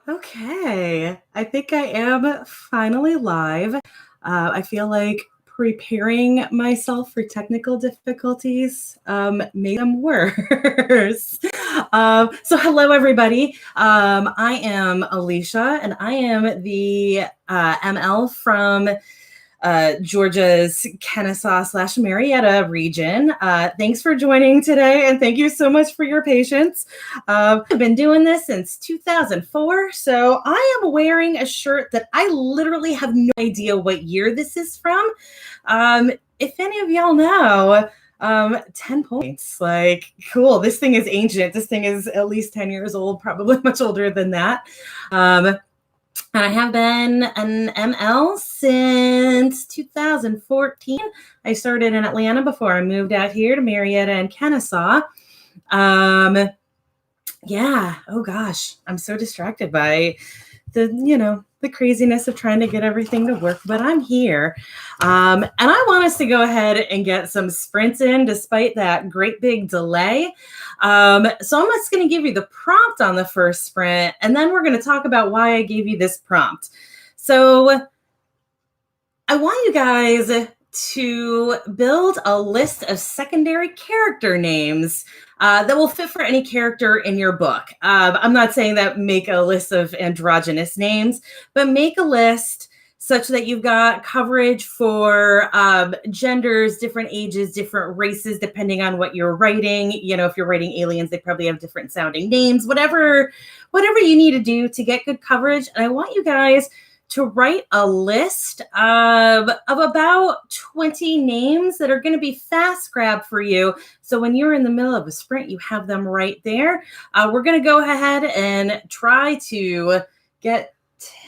Okay, I think I am finally live. I feel like preparing myself for technical difficulties made them worse. So, hello, everybody. I am Alicia, and I am the ML from Georgia's Kennesaw / Marietta region. Thanks for joining today, and thank you so much for your patience. I've been doing this since 2004, so I am wearing a shirt that I literally have no idea what year this is from. If any of y'all know, 10 points. Like, cool. This thing is ancient. This thing is at least 10 years old, probably much older than that. And I have been an ML since 2014. I started in Atlanta before I moved out here to Marietta and Kennesaw. Yeah, oh gosh, I'm so distracted by the craziness of trying to get everything to work, but I'm here. And I want us to go ahead and get some sprints in despite that great big delay. So I'm just going to give you the prompt on the first sprint, and then we're going to talk about why I gave you this prompt. So I want you guys to build a list of secondary character names that will fit for any character in your book. I'm not saying that make a list of androgynous names, but make a list such that you've got coverage for genders, different ages, different races, depending on what you're writing. You know, if you're writing aliens, they probably have different sounding names, whatever you need to do to get good coverage. And I want you guys to write a list of about 20 names that are going to be fast grab for you. So when you're in the middle of a sprint, you have them right there. We're going to go ahead and try to get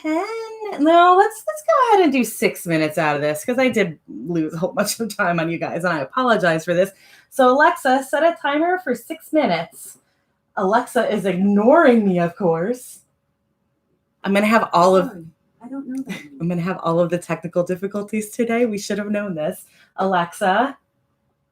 10. No, let's go ahead and do 6 minutes out of this because I did lose a whole bunch of time on you guys, and I apologize for this. So Alexa, set a timer for 6 minutes. Alexa is ignoring me, of course. I'm going to have all of... I don't know that. I'm going to have all of the technical difficulties today. We should have known this. Alexa,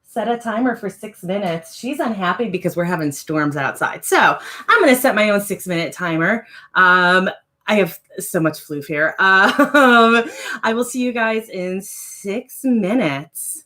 set a timer for 6 minutes. She's unhappy because we're having storms outside. So I'm going to set my own 6-minute timer. I have so much flu fear. I will see you guys in 6 minutes.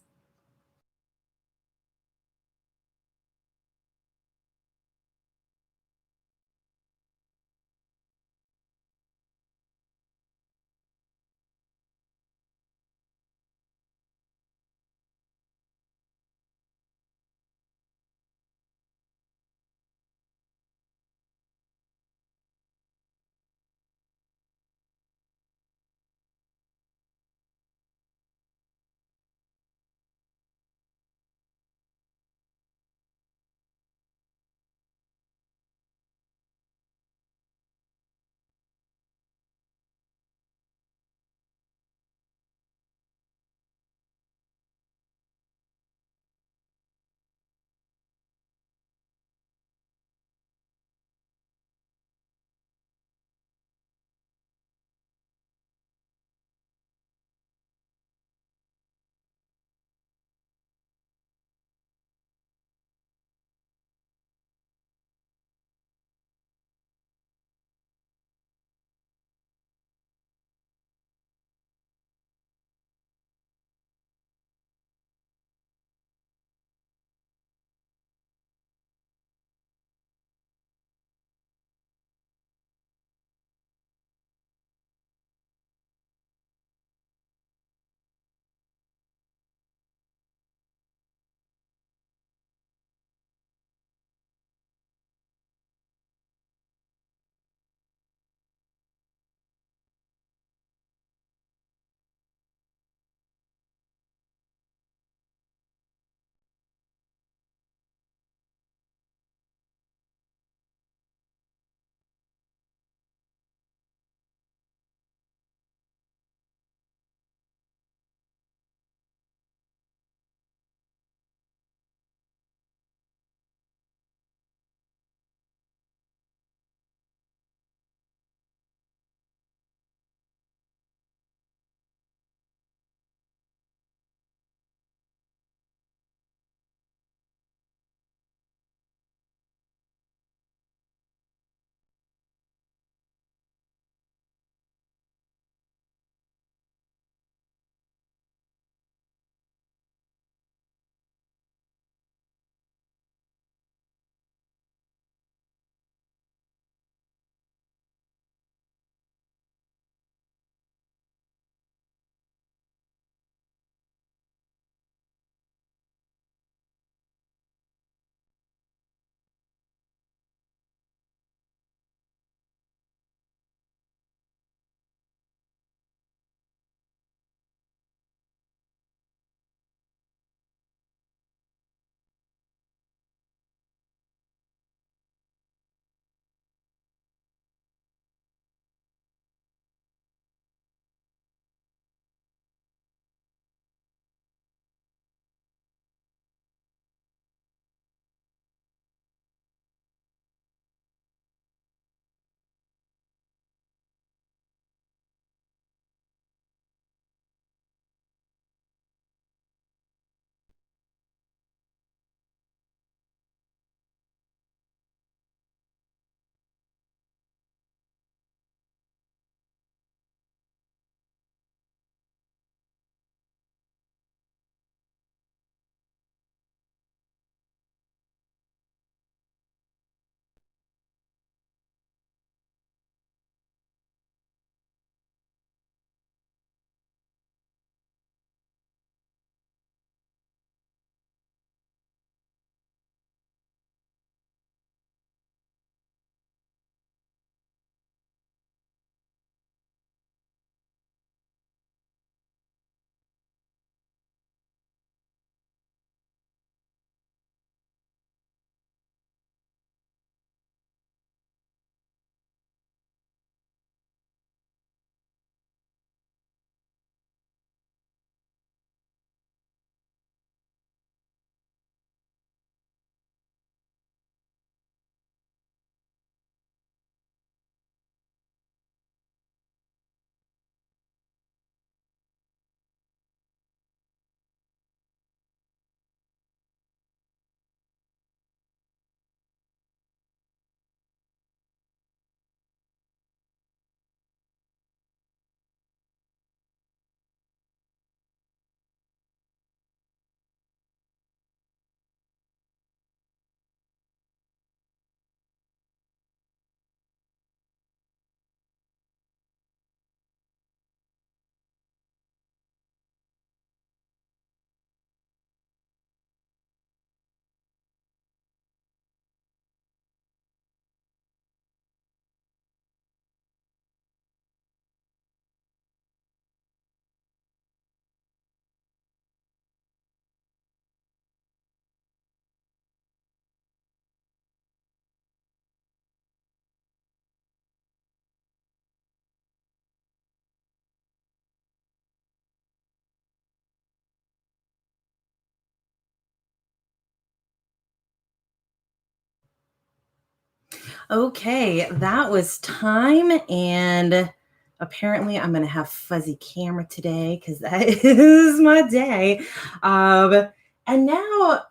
Okay, that was time, and apparently I'm going to have fuzzy camera today because that is my day. And now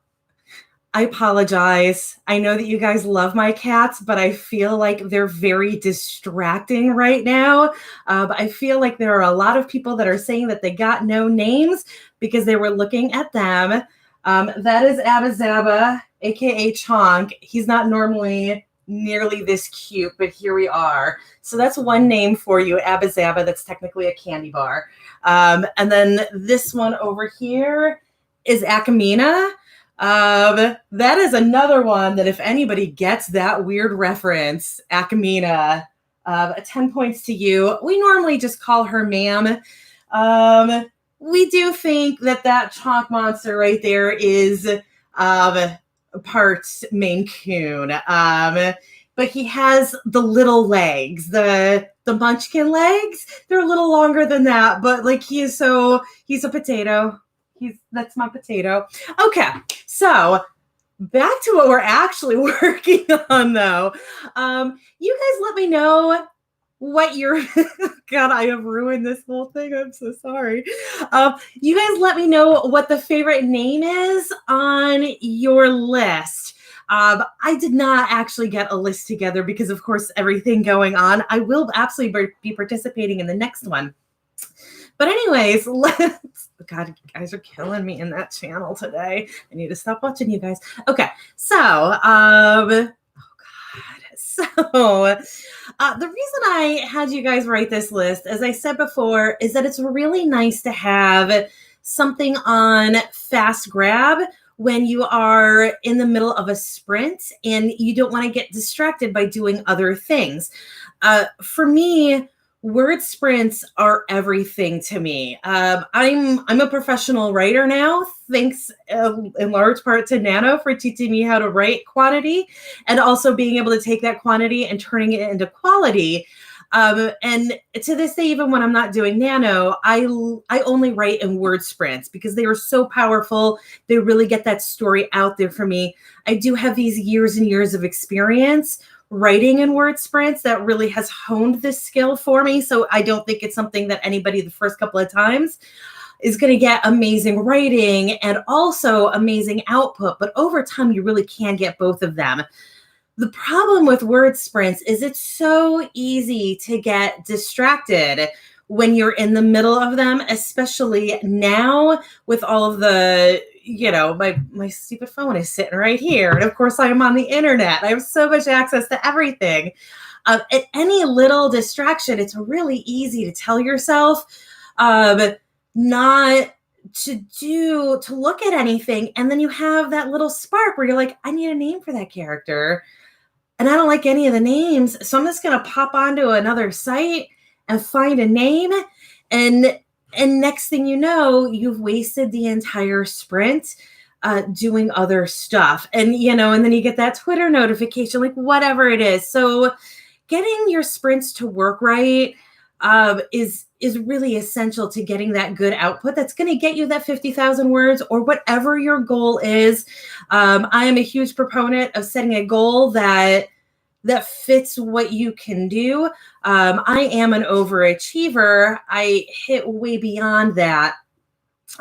I apologize. I know that you guys love my cats, but I feel like they're very distracting right now. I feel like there are a lot of people that are saying that they got no names because they were looking at them. That is Abba Zaba, aka Chonk. He's not normally nearly this cute, but here we are. So that's one name for you, Abba Zaba. That's technically a candy bar. And then this one over here is Akamina. That is another one that if anybody gets that weird reference, Akamina, 10 points to you. We normally just call her ma'am. We do think that that chalk monster right there is part Maine Coon. But he has the little legs, the munchkin legs. They're a little longer than that, but like he's a potato. That's my potato. Okay, so back to what we're actually working on, though. You guys let me know what your God, I have ruined this whole thing. I'm so sorry. You guys let me know what the favorite name is on your list. I did not actually get a list together because, of course, everything going on. I will absolutely be participating in the next one. But anyways, God, you guys are killing me in that channel today. I need to stop watching you guys. Okay, so, the reason I had you guys write this list, as I said before, is that it's really nice to have something on fast grab when you are in the middle of a sprint and you don't want to get distracted by doing other things. For me, word sprints are everything to me. I'm a professional writer now, thanks in large part to Nano for teaching me how to write quantity and also being able to take that quantity and turning it into quality. And to this day, even when I'm not doing Nano, I only write in word sprints because they are so powerful. They really get that story out there for me. I do have these years and years of experience writing in word sprints that really has honed this skill for me. So I don't think it's something that anybody the first couple of times is going to get amazing writing and also amazing output. But over time, you really can get both of them. The problem with word sprints is it's so easy to get distracted when you're in the middle of them, especially now with all of the, my stupid phone is sitting right here. And of course I am on the internet. I have so much access to everything. At any little distraction, it's really easy to tell yourself not to look at anything. And then you have that little spark where you're like, I need a name for that character. And I don't like any of the names. So I'm just going to pop onto another site and find a name. And next thing you know, you've wasted the entire sprint doing other stuff. And, and then you get that Twitter notification, like whatever it is. So getting your sprints to work right is really essential to getting that good output that's going to get you that 50,000 words or whatever your goal is. I am a huge proponent of setting a goal that fits what you can do. I am an overachiever. I hit way beyond that.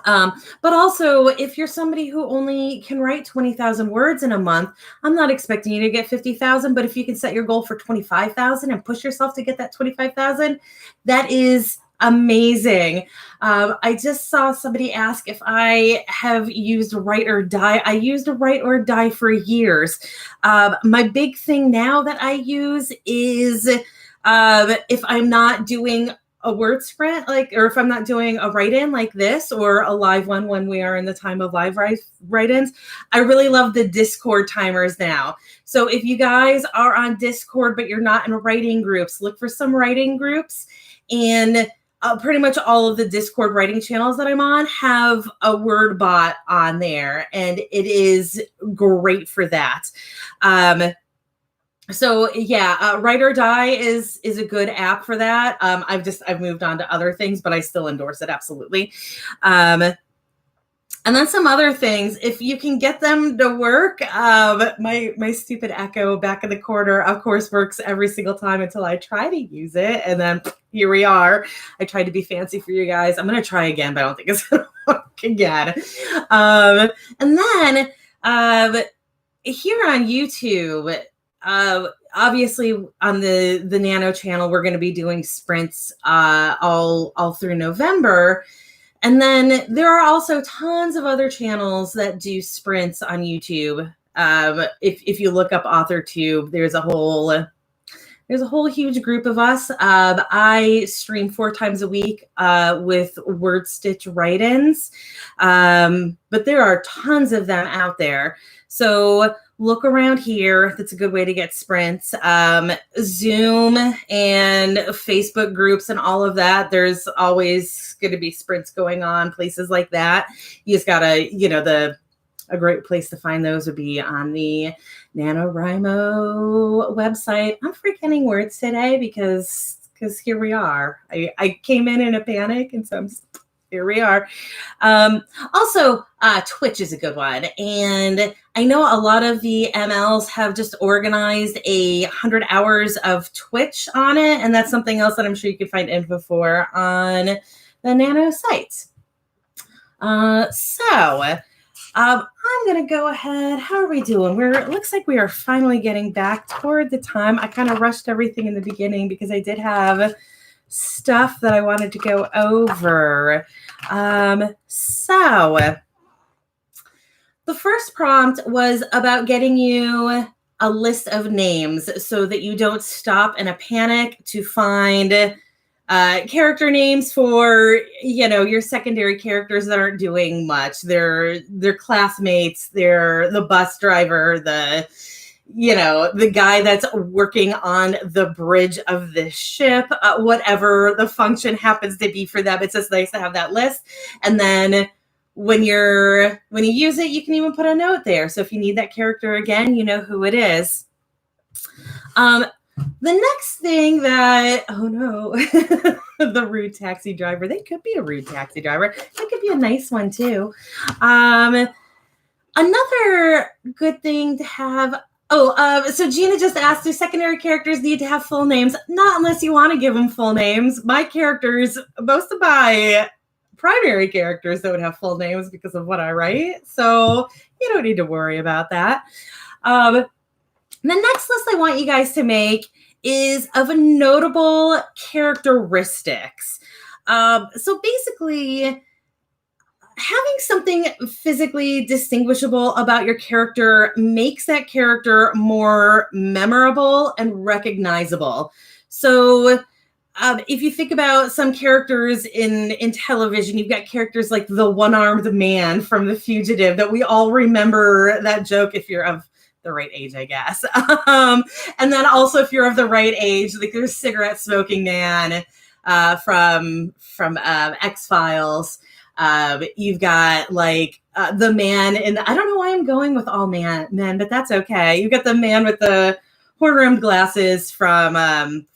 But also, if you're somebody who only can write 20,000 words in a month, I'm not expecting you to get 50,000, but if you can set your goal for 25,000 and push yourself to get that 25,000, that is amazing. I just saw somebody ask if I have used Write or Die. I used Write or Die for years. My big thing now that I use is if I'm not doing a word sprint, or if I'm not doing a write-in like this or a live one when we are in the time of live write-ins, I really love the Discord timers now. So if you guys are on Discord, but you're not in writing groups, look for some writing groups, and pretty much all of the Discord writing channels that I'm on have a word bot on there, and it is great for that. So yeah, Write or Die is a good app for that. I've moved on to other things, but I still endorse it absolutely. And then some other things, if you can get them to work, my stupid echo back in the corner, of course, works every single time until I try to use it. And then here we are. I tried to be fancy for you guys. I'm going to try again, but I don't think it's going to work again. And then here on YouTube, obviously on the Nano channel, we're going to be doing sprints all through November. And then there are also tons of other channels that do sprints on YouTube. If you look up AuthorTube, there's a whole huge group of us. I stream 4 times a week with word stitch write-ins, but there are tons of them out there. So look around here. That's a good way to get sprints. Zoom and Facebook groups and all of that. There's always going to be sprints going on, places like that. You just gotta, a great place to find those would be on the NaNoWriMo website. I'm forgetting words today because here we are. I came in a panic, and so here we are. Also, Twitch is a good one. And I know a lot of the MLs have just organized 100 hours of Twitch on it. And that's something else that I'm sure you could find info for on the Nano site. I'm going to go ahead. How are we doing? It looks like we are finally getting back toward the time. I kind of rushed everything in the beginning because I did have stuff that I wanted to go over. So the first prompt was about getting you a list of names so that you don't stop in a panic to find character names for, your secondary characters that aren't doing much. They're classmates, they're the bus driver, the guy that's working on the bridge of the ship, whatever the function happens to be for them. It's just nice to have that list. And then when you use it, you can even put a note there. So if you need that character again, you know who it is. The next thing the rude taxi driver. They could be a rude taxi driver. That could be a nice one too. Another good thing to have. So Gina just asked, do secondary characters need to have full names? Not unless you want to give them full names. My characters, most of my primary characters don't have full names because of what I write. So you don't need to worry about that. The next list I want you guys to make is of notable characteristics. So basically, having something physically distinguishable about your character makes that character more memorable and recognizable. So if you think about some characters in television, you've got characters like the one-armed man from The Fugitive that we all remember that joke if you're of the right age, I guess. And then also if you're of the right age, like there's cigarette smoking man from X-Files. You've got like the man in I don't know why I'm going with all men, but that's okay. You've got the man with the horn-rimmed glasses from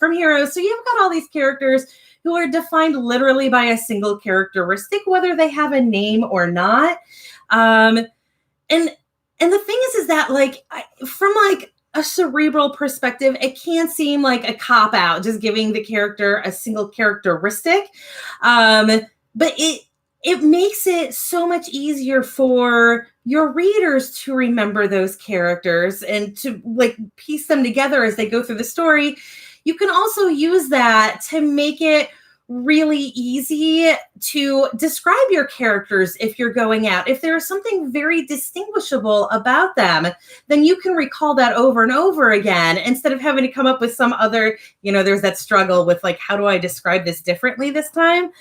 Heroes. So you've got all these characters who are defined literally by a single characteristic, whether they have a name or not. And the thing is that from a cerebral perspective, it can seem like a cop-out, just giving the character a single characteristic. But it makes it so much easier for your readers to remember those characters and to piece them together as they go through the story. You can also use that to make it really easy to describe your characters if you're going out. If there's something very distinguishable about them, then you can recall that over and over again instead of having to come up with some other, there's that struggle with how do I describe this differently this time?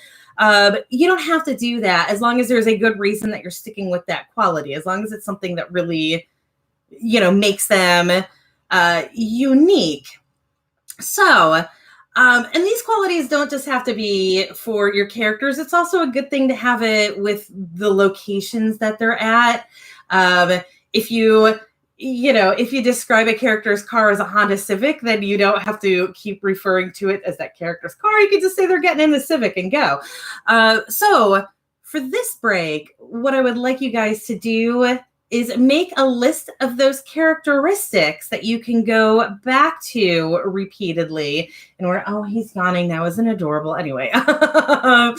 You don't have to do that as long as there's a good reason that you're sticking with that quality, as long as it's something that really, makes them unique. So, and these qualities don't just have to be for your characters. It's also a good thing to have it with the locations that they're at. If you describe a character's car as a Honda Civic, then you don't have to keep referring to it as that character's car. You can just say they're getting in the Civic and go. So for this break, what I would like you guys to do is make a list of those characteristics that you can go back to repeatedly. And oh, he's yawning now. Isn't it adorable? Anyway, a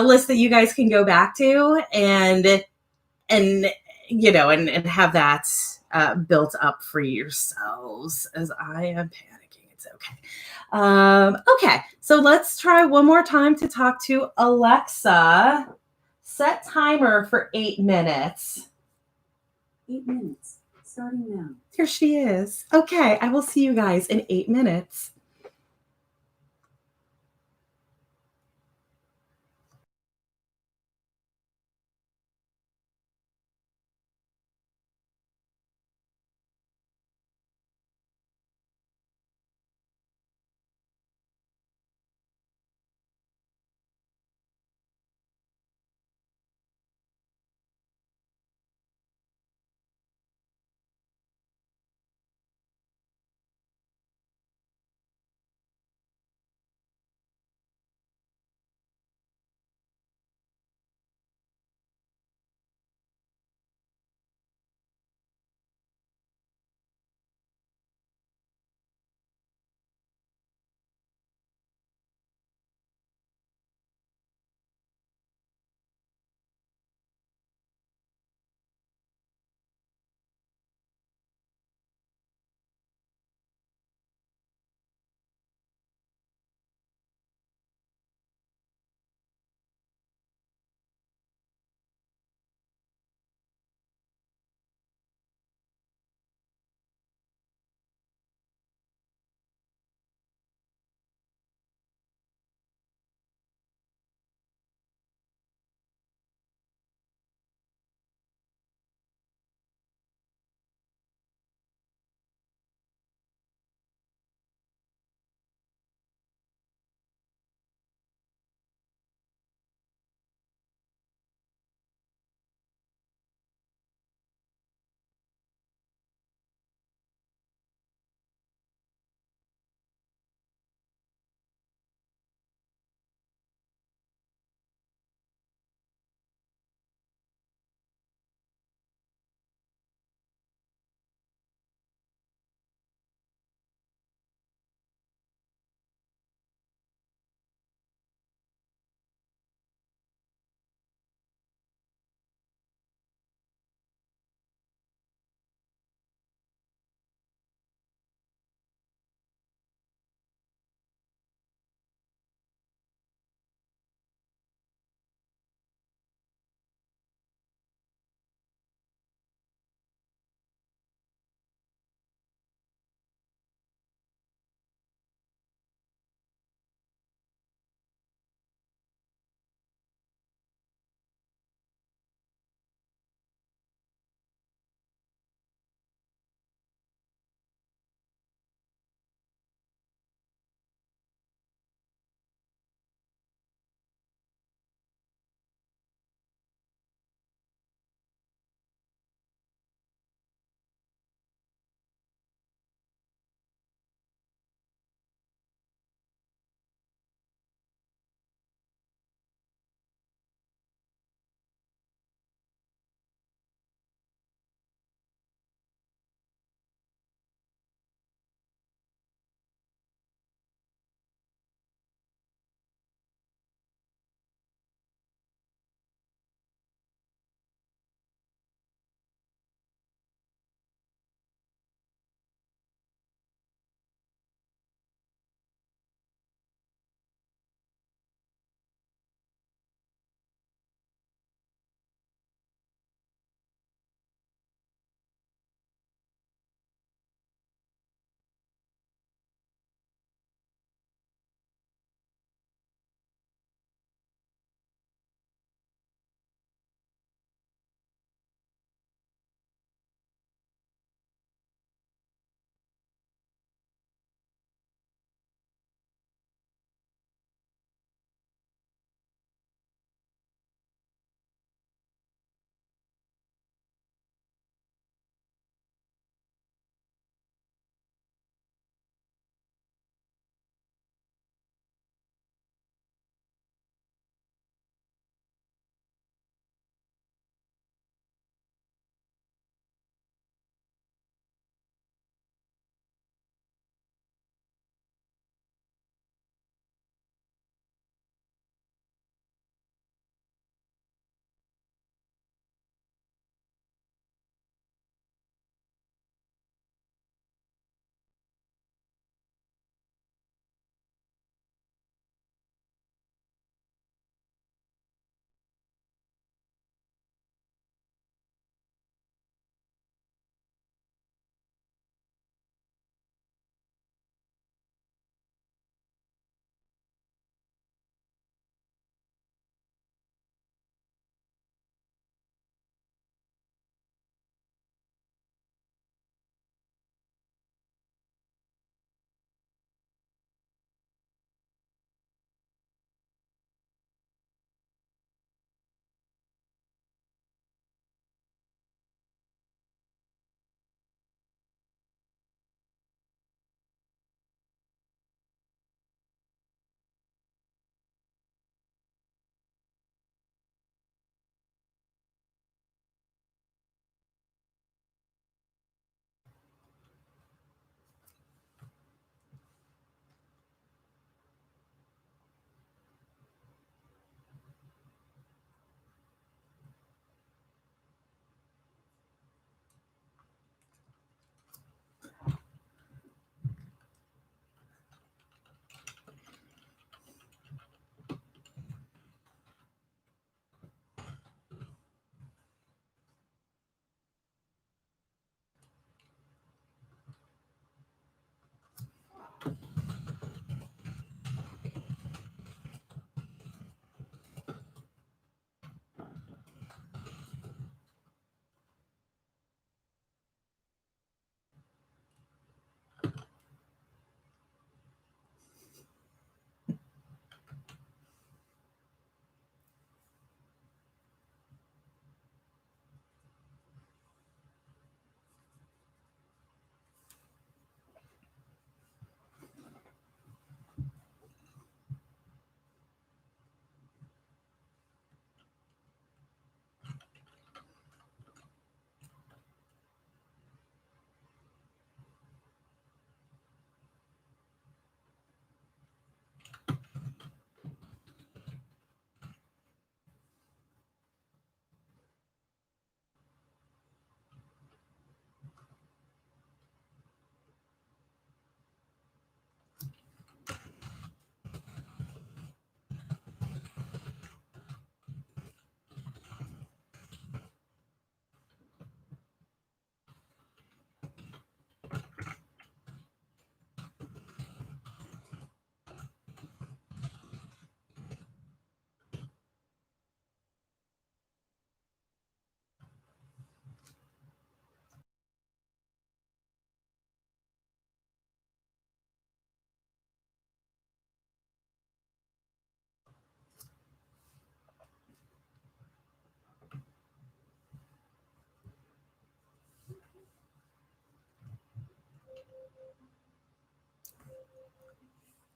list that you guys can go back to and and have that built up for yourselves. As I am panicking, it's okay. Okay, so let's try one more time to talk to Alexa. Set timer for 8 minutes. 8 minutes, starting now. Here she is. Okay, I will see you guys in 8 minutes.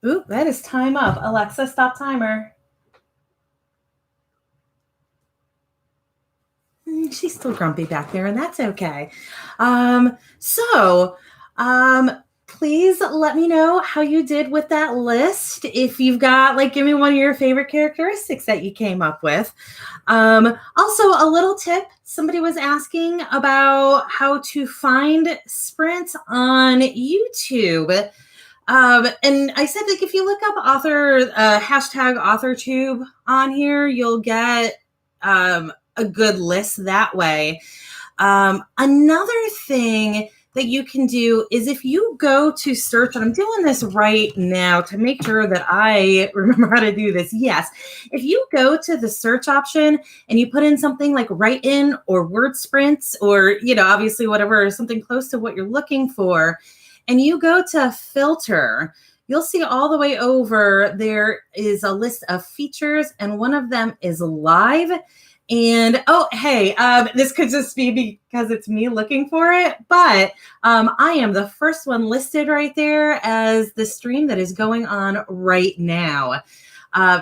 Oop, that is time up. Alexa, stop timer. She's still grumpy back there, and that's okay. So, please let me know how you did with that list. If you've got, like, give me one of your favorite characteristics that you came up with. Also, a little tip. Somebody was asking about how to find sprints on YouTube. And I said, like, if you look up hashtag AuthorTube on here, you'll get a good list that way. Another thing that you can do is if you go to search, and I'm doing this right now to make sure that I remember how to do this. Yes. If you go to the search option and you put in something like write-in or word sprints, or, obviously whatever, something close to what you're looking for, and you go to filter, you'll see all the way over there is a list of features, and one of them is live. And this could just be because it's me looking for it, but I am the first one listed right there as the stream that is going on right now.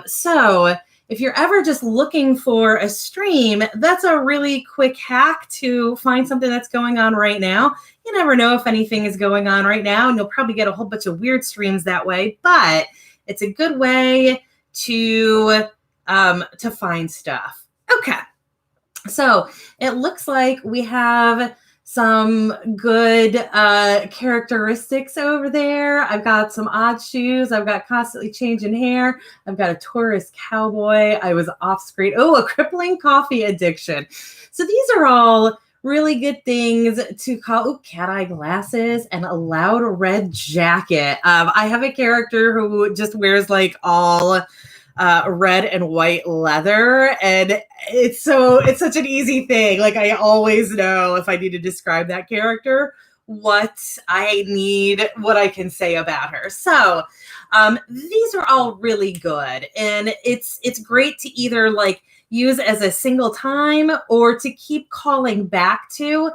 So if you're ever just looking for a stream, that's a really quick hack to find something that's going on right now. You never know if anything is going on right now, and you'll probably get a whole bunch of weird streams that way, but it's a good way to find stuff. Okay, so it looks like we have some good characteristics over there. I've got some odd shoes. I've got constantly changing hair. I've got a tourist cowboy. I was off screen. Oh, a crippling coffee addiction. So these are all really good things to call. Oh, cat eye glasses and a loud red jacket. I have a character who just wears like all red and white leather, and it's such an easy thing. Like, I always know if I need to describe that character what I can say about her. So these are all really good, and it's great to either like use as a single time or to keep calling back to,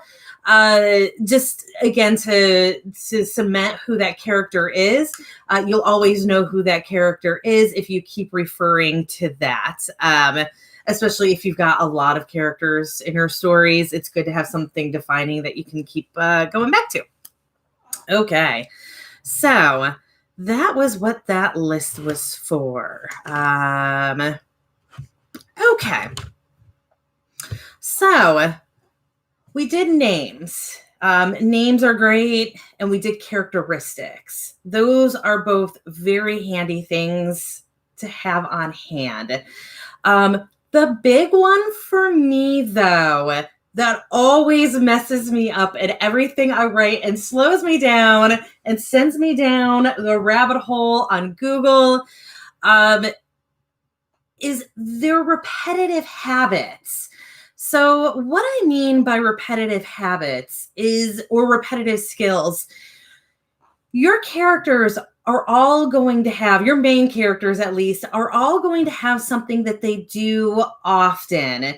just again to cement who that character is. You'll always know who that character is if you keep referring to that. Especially if you've got a lot of characters in your stories, it's good to have something defining that you can keep going back to. Okay, so that was what that list was for. Okay, so we did names. Names are great, and we did characteristics. Those are both very handy things to have on hand. The big one for me, though, that always messes me up at everything I write and slows me down and sends me down the rabbit hole on Google, is their repetitive habits. So what I mean by repetitive habits or repetitive skills, your characters are all going to have, your main characters at least, are all going to have something that they do often.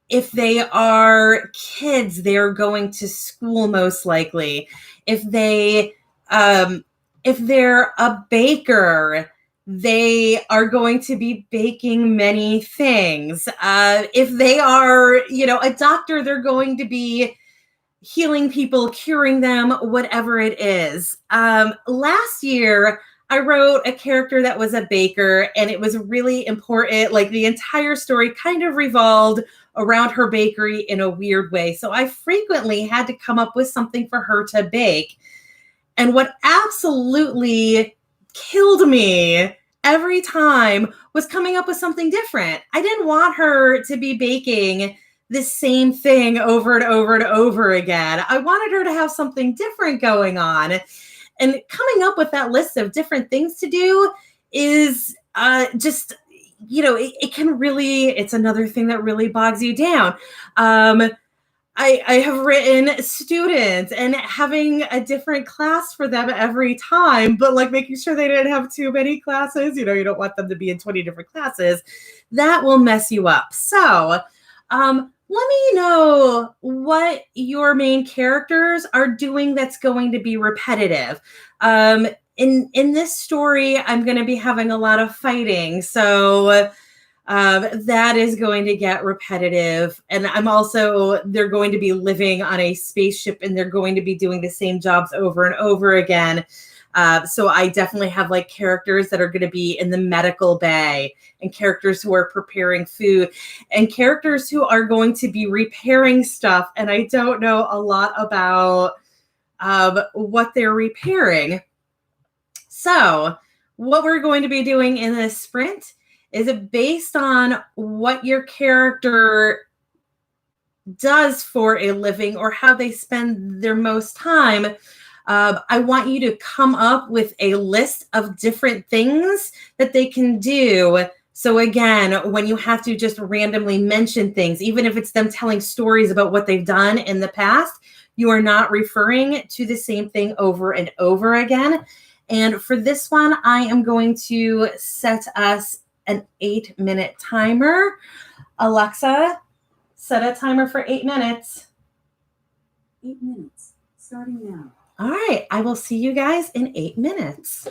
If they are kids, they're going to school most likely. If they're a baker, they are going to be baking many things. If they are, a doctor, they're going to be healing people, curing them, whatever it is. Last year, I wrote a character that was a baker, and it was really important. Like, the entire story kind of revolved around her bakery in a weird way. So I frequently had to come up with something for her to bake. And what absolutely killed me every time was coming up with something different. I didn't want her to be baking the same thing over and over and over again. I wanted her to have something different going on. And coming up with that list of different things to do is just, it can really, it's another thing that really bogs you down. I have written students and having a different class for them every time, but like making sure they didn't have too many classes. You don't want them to be in 20 different classes. That will mess you up. So, let me know what your main characters are doing that's going to be repetitive. in this story, I'm going to be having a lot of fighting. So that is going to get repetitive. And they're going to be living on a spaceship and they're going to be doing the same jobs over and over again. So I definitely have like characters that are going to be in the medical bay and characters who are preparing food and characters who are going to be repairing stuff. And I don't know a lot about what they're repairing. So what we're going to be doing in this sprint is it based on what your character does for a living or how they spend their most time. I want you to come up with a list of different things that they can do. So again, when you have to just randomly mention things, even if it's them telling stories about what they've done in the past, you are not referring to the same thing over and over again. And for this one, I am going to set us an 8-minute timer. Alexa, set a timer for 8 minutes. 8 minutes, starting now. All right, I will see you guys in 8 minutes.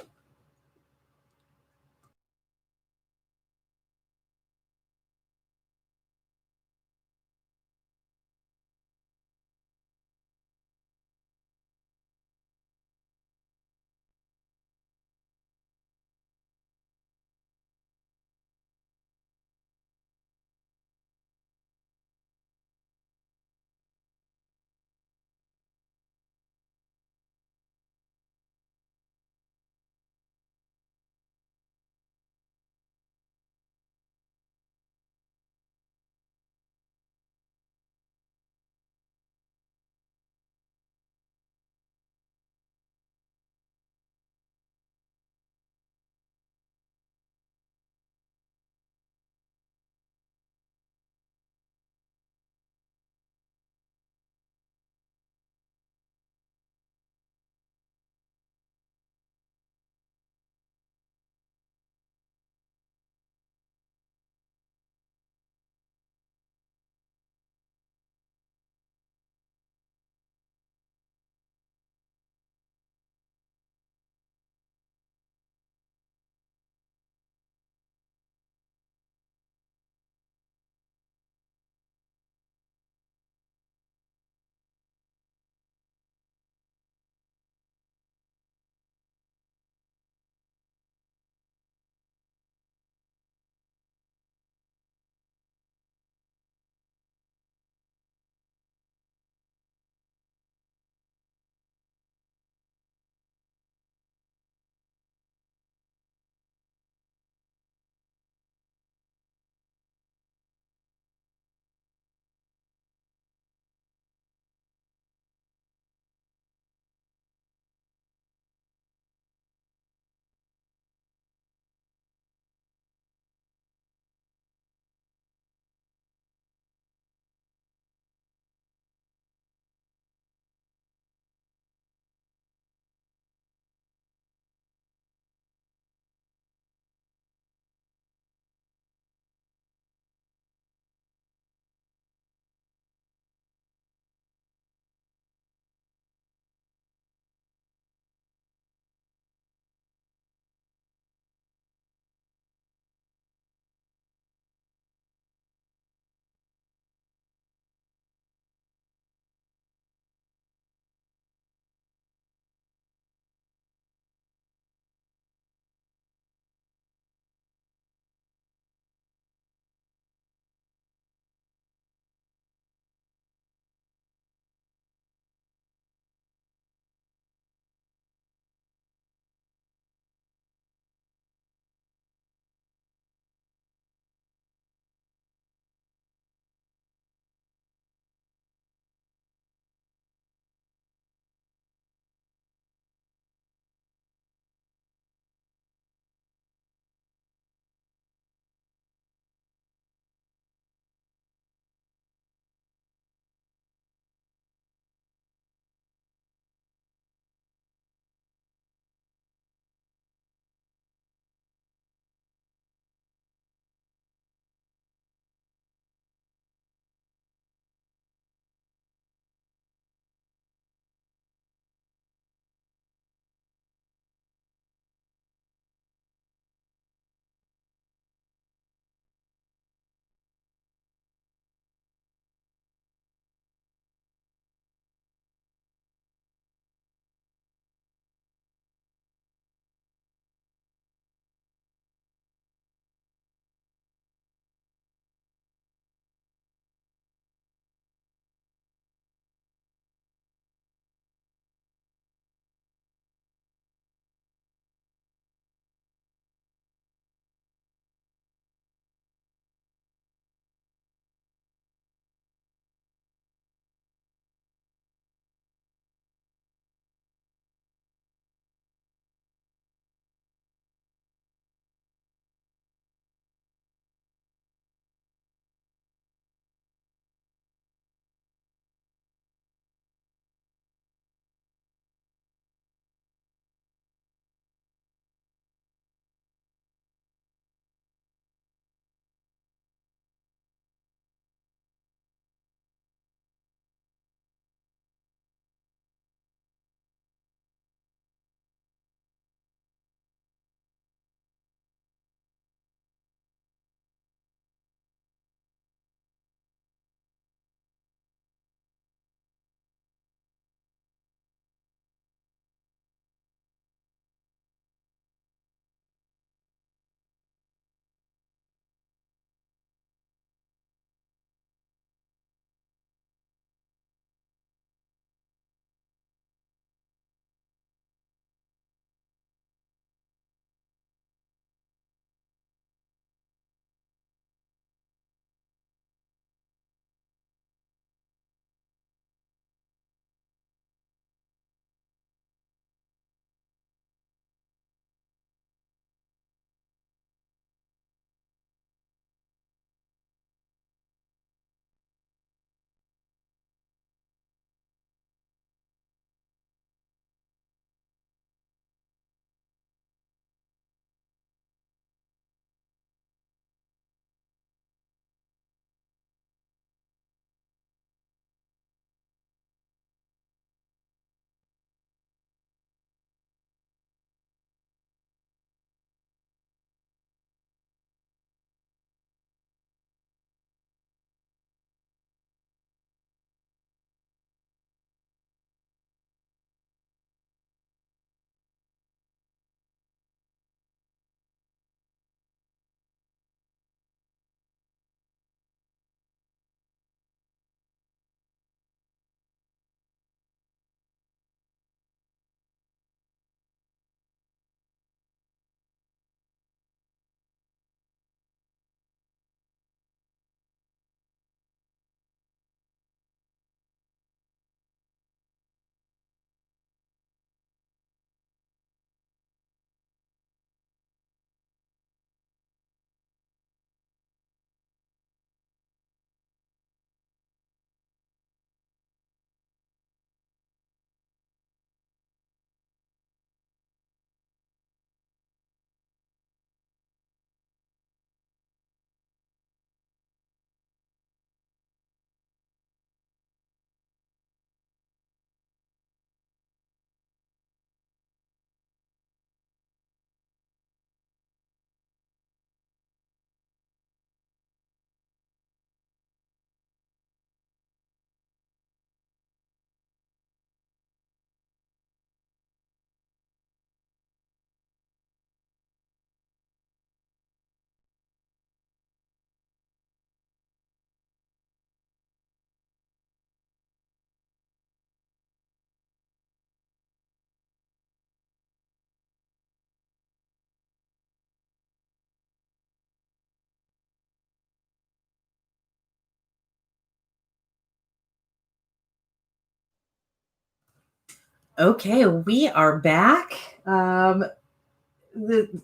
Okay, we are back. The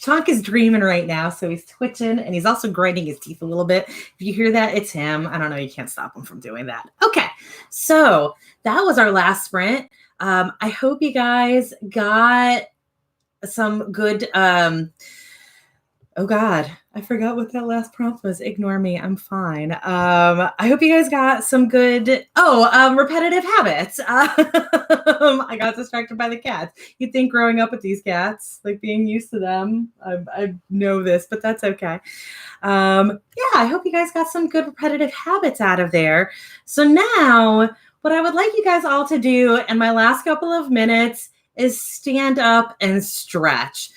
Chunk is dreaming right now, so he's twitching and he's also grinding his teeth a little bit. If you hear that, it's him. I don't know. You can't stop him from doing that. Okay, so that was our last sprint. I hope you guys got some good. Oh God, I forgot what that last prompt was. Ignore me. I'm fine. I hope you guys got some good, repetitive habits. I got distracted by the cats. You'd think growing up with these cats, like being used to them, I know this, but that's okay. Yeah, I hope you guys got some good repetitive habits out of there. So now what I would like you guys all to do in my last couple of minutes is stand up and stretch.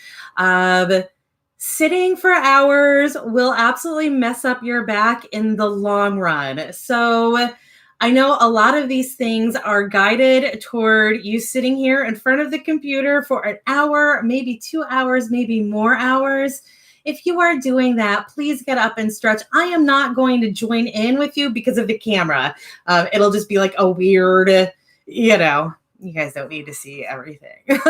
Sitting for hours will absolutely mess up your back in the long run. So I know a lot of these things are guided toward you sitting here in front of the computer for an hour, maybe 2 hours, maybe more hours. If you are doing that, please get up and stretch. I am not going to join in with you because of the camera. It'll just be like a weird, you guys don't need to see everything. But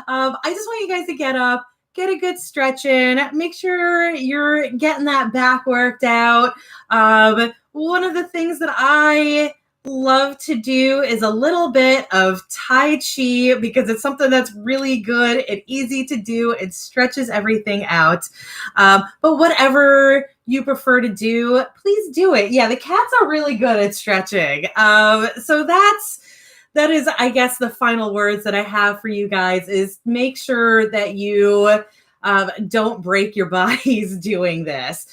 I just want you guys to get up, get a good stretch in, make sure you're getting that back worked out. One of the things that I love to do is a little bit of Tai Chi because it's something that's really good and easy to do. It stretches everything out. But whatever you prefer to do, please do it. Yeah, the cats are really good at stretching. So that is, I guess, the final words that I have for you guys is make sure that you don't break your bodies doing this.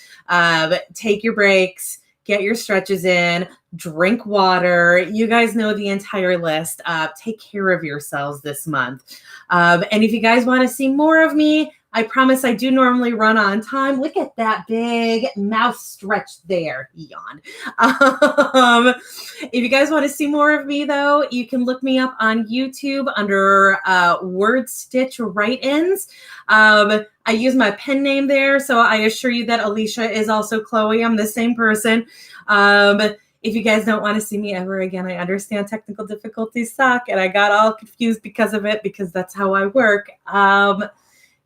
Take your breaks, get your stretches in, drink water. You guys know the entire list. Take care of yourselves this month. And if you guys want to see more of me, I promise I do normally run on time. Look at that big mouth stretch there, Eon. If you guys want to see more of me, though, you can look me up on YouTube under Word Stitch Write-Ins. I use my pen name there, so I assure you that Alicia is also Chloe. I'm the same person. If you guys don't want to see me ever again, I understand technical difficulties suck, and I got all confused because of it, because that's how I work.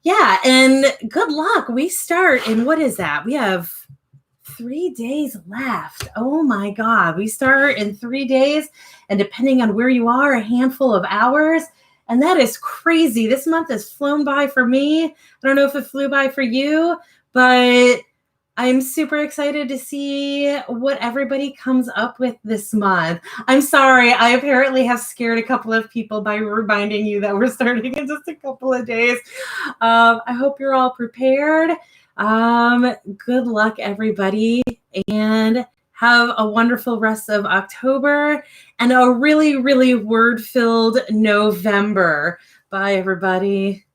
Yeah, and good luck. We start in, what is that? We have 3 days left. Oh my God. We start in 3 days, and depending on where you are, a handful of hours. And that is crazy. This month has flown by for me. I don't know if it flew by for you, but I'm super excited to see what everybody comes up with this month. I'm sorry, I apparently have scared a couple of people by reminding you that we're starting in just a couple of days. I hope you're all prepared. Good luck, everybody, and have a wonderful rest of October and a really, really word-filled November. Bye, everybody.